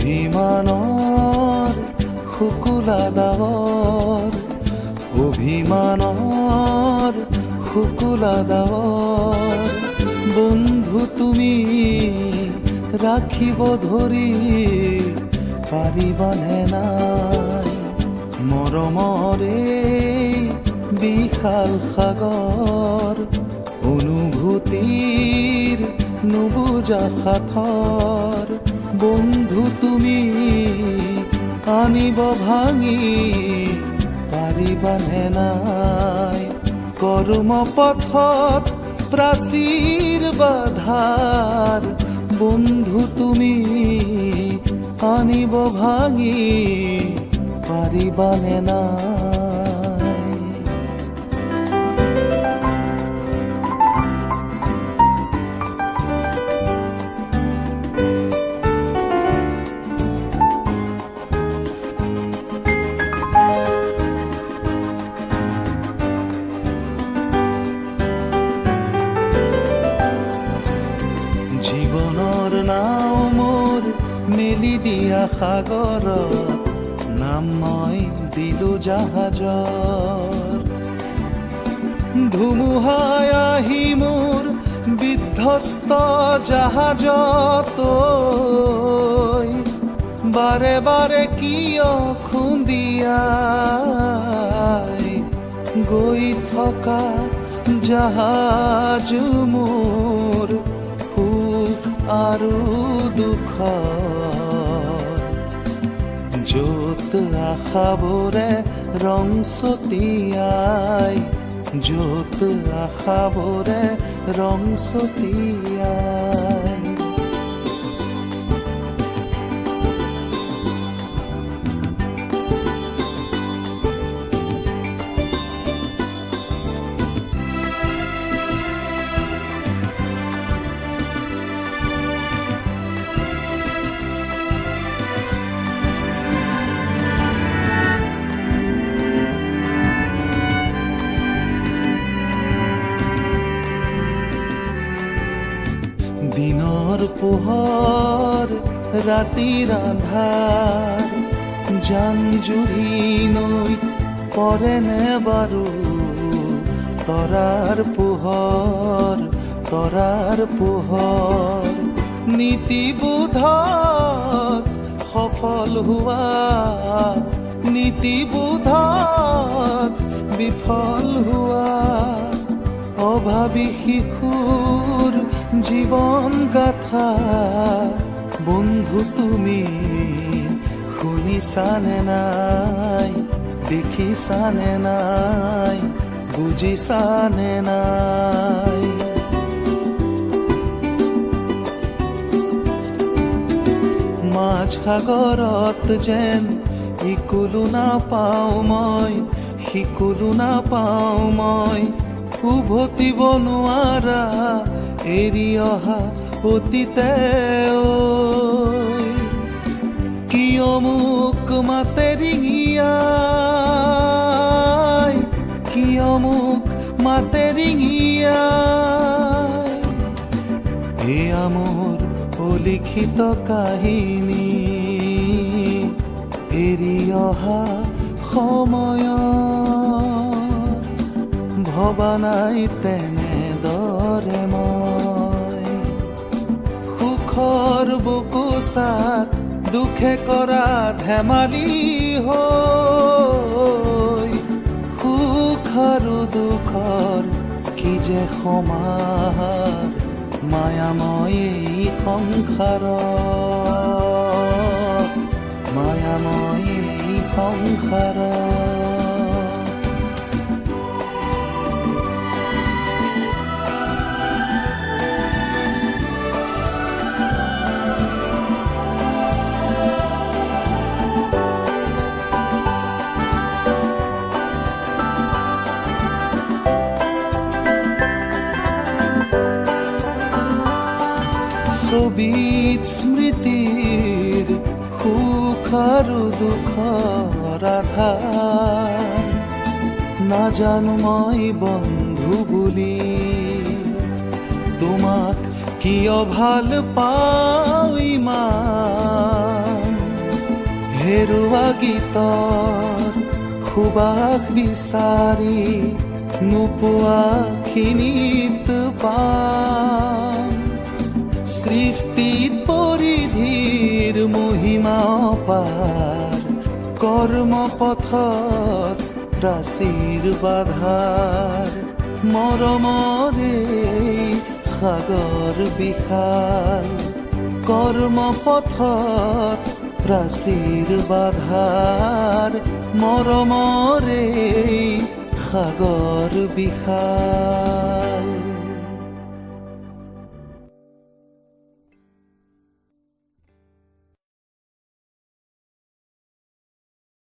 অভিমানৰ শুকুলা ডাৱৰ, অভিমানৰ শুকুলা ডাৱৰ, বন্ধু তুমি ৰাখিব ধৰি পাৰিবানে নাই? মৰমৰে বিশাল সাগৰ, অনুভূতিৰ নুবুজা সাথৰ, বন্ধু তুমি আনিব ভাঙি পাৰিবানে নাই? কৰ্ম পথত প্ৰাচীৰ বাধাৰ, বন্ধু তুমি আনিব ভাঙি পাৰিবানে নাই? জীৱনৰ নাও মোৰ মেলি দিয়া সাগৰত, নাম মই দিলো জাহাজৰ। ধুমুহাই আহি মোৰ বিধ্বস্ত জাহাজত বাৰে বাৰে কিয় খুন্দিয়াই গৈ থকা জাহাজ মোৰ সুখ আৰু দুখ, য'ত আশাবোৰে ৰং ছটিয়াই, য'ত আশাবোৰে ৰং ছটিয়াই। দিনৰ পোহৰ ৰাতিৰ আন্ধাৰ, জান জুৰি নৈত পৰেনে বাৰু? তৰাৰ পোহৰ, তৰাৰ পোহৰ, নীতিবোধত সফল হোৱা, নীতিবোধত বিফল হোৱা, অভাৱী শিশুৰ জীৱন গাথা, বন্ধু তুমি শুনিছানে নাই? দেখিছানে নাই? বুজিছানে নাই? মাঝ সাগৰত যেন ইকুলো নাপাওঁ মই, সিকুলো নাপাওঁ মই, উভতিব নোৱাৰা এৰি অহা অতীতে কিয় মোক মাতে ৰিঙিয়াই, কিয় মোক মাতে ৰিঙিয়াই? এয়া মোৰ অলিখিত কাহিনী, এৰি অহা সময়ত ভবা নাই তেনেদৰে মই। সুখৰ বুকুচাত দুখে কৰা ধেমালি হৈ, সুখ আৰু দুখৰ কি যে সমাৰ, মায়াময় এই সংসাৰত, মায়াময় এই সংসাৰত। ছবিত স্মৃতিৰ সুখ আৰু দুখৰ আধাৰ, নাজানো মই বন্ধু বুলি তোমাক কিয় ভাল পাওঁ ইমান, হেৰুৱা গীতৰ সুবাস বিচাৰি নোপোৱাখিনিত পাম সৃষ্টিত পৰিধিৰ মহিমা পাৰ কৰ্মপথত প্ৰাচীৰ বাধাৰ মৰমৰে সাগৰ বিশাল কৰ্মপথত প্ৰাচীৰ বাধাৰ মৰমৰে সাগৰ বিশাল